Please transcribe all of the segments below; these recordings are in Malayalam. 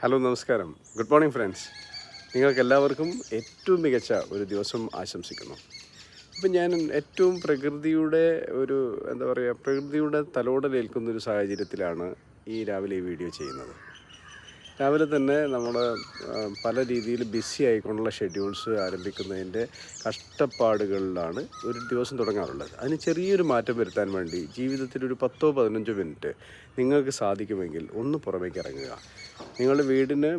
ഹലോ നമസ്കാരം, ഗുഡ് മോർണിംഗ് ഫ്രണ്ട്സ്. നിങ്ങൾക്കെല്ലാവർക്കും ഏറ്റവും മികച്ച ഒരു ദിവസം ആശംസിക്കുന്നു. ഇപ്പം ഞാൻ ഏറ്റവും പ്രകൃതിയുടെ ഒരു പ്രകൃതിയുടെ തലോടലേൽക്കുന്നൊരു സാഹചര്യത്തിലാണ് ഈ രാവിലെ ഈ വീഡിയോ ചെയ്യുന്നത്. രാവിലെ തന്നെ നമ്മൾ പല രീതിയിൽ ബിസി ആയിക്കൊണ്ടുള്ള ഷെഡ്യൂൾസ് ആരംഭിക്കുന്നതിൻ്റെ കഷ്ടപ്പാടുകളിലാണ് ഒരു ദിവസം തുടങ്ങാറുള്ളത്. അതിന് ചെറിയൊരു മാറ്റം വരുത്താൻ വേണ്ടി ജീവിതത്തിൽ ഒരു 10-15 മിനിറ്റ് നിങ്ങൾക്ക് സാധിക്കുമെങ്കിൽ ഒന്ന് പുറമേക്ക് ഇറങ്ങുക. നിങ്ങളുടെ വീടിന്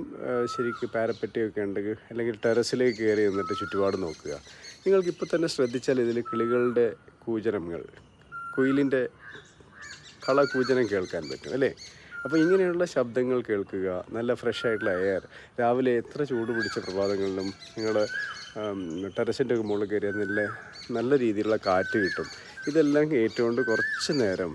ശരിക്കും പാരപ്പെട്ടിയൊക്കെ ഉണ്ടെങ്കിൽ അല്ലെങ്കിൽ ടെറസിലേക്ക് കയറി നിന്നിട്ട് ചുറ്റുപാട് നോക്കുക. നിങ്ങൾക്കിപ്പോൾ തന്നെ ശ്രദ്ധിച്ചാൽ ഇതിൽ കിളികളുടെ കൂജനങ്ങൾ, കുയിലിൻ്റെ കളകൂജനം കേൾക്കാൻ പറ്റും അല്ലേ? അപ്പോൾ ഇങ്ങനെയുള്ള ശബ്ദങ്ങൾ കേൾക്കുക, നല്ല ഫ്രഷ് ആയിട്ടുള്ള എയർ, രാവിലെ എത്ര ചൂട് പിടിച്ച പ്രഭാതങ്ങളിലും നിങ്ങൾ ടെറസിൻ്റെ മുകളിൽ കയറിയാൽ നല്ല രീതിയിലുള്ള കാറ്റ് കിട്ടും. ഇതെല്ലാം ഏറ്റുകൊണ്ട് കുറച്ച് നേരം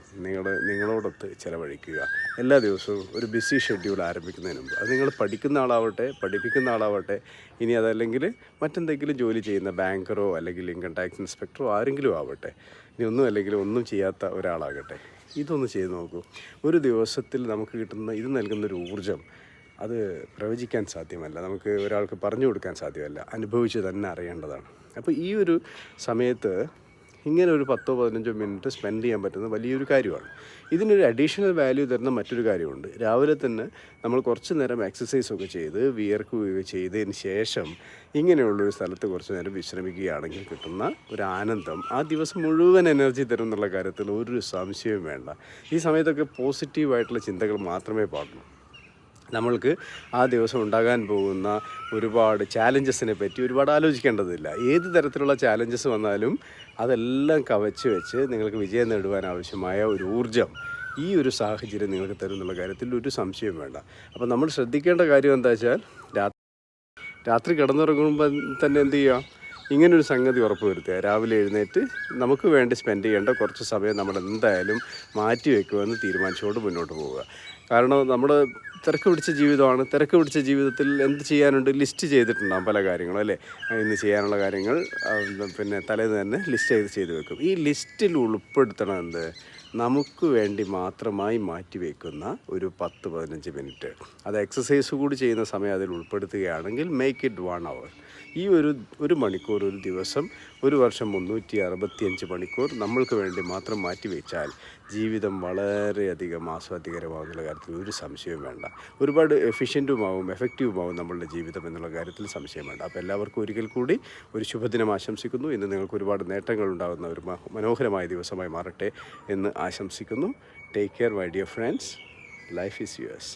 നിങ്ങളോടൊത്ത് ചിലവഴിക്കുക. എല്ലാ ദിവസവും ഒരു ബിസി ഷെഡ്യൂൾ ആരംഭിക്കുന്നതിന് മുമ്പ്, അത് നിങ്ങൾ പഠിക്കുന്ന ആളാവട്ടെ, പഠിപ്പിക്കുന്ന ആളാവട്ടെ, ഇനി അതല്ലെങ്കിൽ മറ്റെന്തെങ്കിലും ജോലി ചെയ്യുന്ന ബാങ്കറോ അല്ലെങ്കിൽ ഇൻകം ടാക്സ് ഇൻസ്പെക്ടറോ ആരെങ്കിലും ആവട്ടെ, ഇനി ഒന്നും അല്ലെങ്കിൽ ഒന്നും ചെയ്യാത്ത ഒരാളാകട്ടെ, ഇതൊന്ന് ചെയ്ത് നോക്കൂ. ഒരു ദിവസത്തിൽ നമുക്ക് കിട്ടുന്ന ഇത് നൽകുന്നൊരു ഊർജ്ജം അത് പ്രവചിക്കാൻ സാധ്യമല്ല, നമുക്ക് ഒരാൾക്ക് പറഞ്ഞു കൊടുക്കാൻ സാധ്യമല്ല, അനുഭവിച്ച് തന്നെ അറിയേണ്ടതാണ്. അപ്പോൾ ഈ ഒരു സമയത്ത് ഇങ്ങനെ ഒരു 10-15 മിനിറ്റ് സ്പെൻഡ് ചെയ്യാൻ പറ്റുന്നത് വലിയൊരു കാര്യമാണ്. ഇതിനൊരു അഡീഷണൽ വാല്യൂ തരുന്ന മറ്റൊരു കാര്യമുണ്ട്. രാവിലെ തന്നെ നമ്മൾ കുറച്ച് നേരം എക്സസൈസൊക്കെ ചെയ്ത് വിയർക്കുകയൊക്കെ ചെയ്തതിന് ശേഷം ഇങ്ങനെയുള്ളൊരു സ്ഥലത്ത് കുറച്ച് നേരം വിശ്രമിക്കുകയാണെങ്കിൽ കിട്ടുന്ന ഒരു ആനന്ദം ആ ദിവസം മുഴുവൻ എനർജി തരും എന്നുള്ള കാര്യത്തിൽ ഒരു സംശയവും വേണ്ട. ഈ സമയത്തൊക്കെ പോസിറ്റീവായിട്ടുള്ള ചിന്തകൾ മാത്രമേ പാടുള്ളൂ. നമ്മൾക്ക് ആ ദിവസം ഉണ്ടാകാൻ പോകുന്ന ഒരുപാട് ചാലഞ്ചസിനെ പറ്റി ഒരുപാട് ആലോചിക്കേണ്ടതില്ല. ഏത് തരത്തിലുള്ള ചാലഞ്ചസ് വന്നാലും അതെല്ലാം കവച്ച് വെച്ച് നിങ്ങൾക്ക് വിജയം നേടുവാൻ ആവശ്യമായ ഒരു ഊർജ്ജം ഈ ഒരു സാഹചര്യം നിങ്ങൾക്ക് തരും എന്നുള്ള കാര്യത്തിൽ ഒരു സംശയവും വേണ്ട. അപ്പോൾ നമ്മൾ ശ്രദ്ധിക്കേണ്ട കാര്യം എന്താ വെച്ചാൽ, രാത്രി കിടന്നുറങ്ങുമ്പോൾ തന്നെ എന്ത് ചെയ്യുക, ഇങ്ങനൊരു സംഗതി ഉറപ്പ് വരുത്തുക. രാവിലെ എഴുന്നേറ്റ് നമുക്ക് വേണ്ടി സ്പെൻഡ് ചെയ്യേണ്ട കുറച്ച് സമയം നമ്മൾ എന്തായാലും മാറ്റി വയ്ക്കുമെന്ന് തീരുമാനിച്ചുകൊണ്ട് മുന്നോട്ട് പോവുക. കാരണം നമ്മുടെ തിരക്ക് പിടിച്ച ജീവിതമാണ്. തിരക്ക് പിടിച്ച ജീവിതത്തിൽ എന്ത് ചെയ്യാനുണ്ട്, ലിസ്റ്റ് ചെയ്തിട്ടുണ്ടാകും പല കാര്യങ്ങളും അല്ലേ? ഇന്ന് ചെയ്യാനുള്ള കാര്യങ്ങൾ പിന്നെ തലേന്ന് തന്നെ ലിസ്റ്റ് ചെയ്ത് വെക്കും. ഈ ലിസ്റ്റിൽ ഉൾപ്പെടുത്തണം എന്ത്, നമുക്ക് വേണ്ടി മാത്രമായി മാറ്റി വയ്ക്കുന്ന ഒരു 10-15 മിനിറ്റ്. അത് എക്സസൈസ് കൂടി ചെയ്യുന്ന സമയം അതിൽ ഉൾപ്പെടുത്തുകയാണെങ്കിൽ മേക്ക് ഇറ്റ് 1 hour. ഈ ഒരു മണിക്കൂർ ഒരു ദിവസം, ഒരു വർഷം 365 മണിക്കൂർ നമ്മൾക്ക് വേണ്ടി മാത്രം മാറ്റിവെച്ചാൽ ജീവിതം വളരെയധികം ആസ്വാദ്യകരമാകുന്ന കാര്യത്തിൽ ഒരു സംശയവും വേണ്ട. ഒരുപാട് എഫിഷ്യൻറ്റുമാവും എഫക്റ്റീവുമാവും നമ്മളുടെ ജീവിതം എന്നുള്ള കാര്യത്തിൽ സംശയം വേണ്ട. അപ്പോൾ എല്ലാവർക്കും ഒരിക്കൽ കൂടി ഒരു ശുഭദിനം ആശംസിക്കുന്നു. ഇന്ന് നിങ്ങൾക്ക് ഒരുപാട് നേട്ടങ്ങൾ ഉണ്ടാകുന്ന ഒരു മനോഹരമായ ദിവസമായി മാറട്ടെ എന്ന് ആശംസിക്കുന്നു. Take care my dear friends. Life is yours.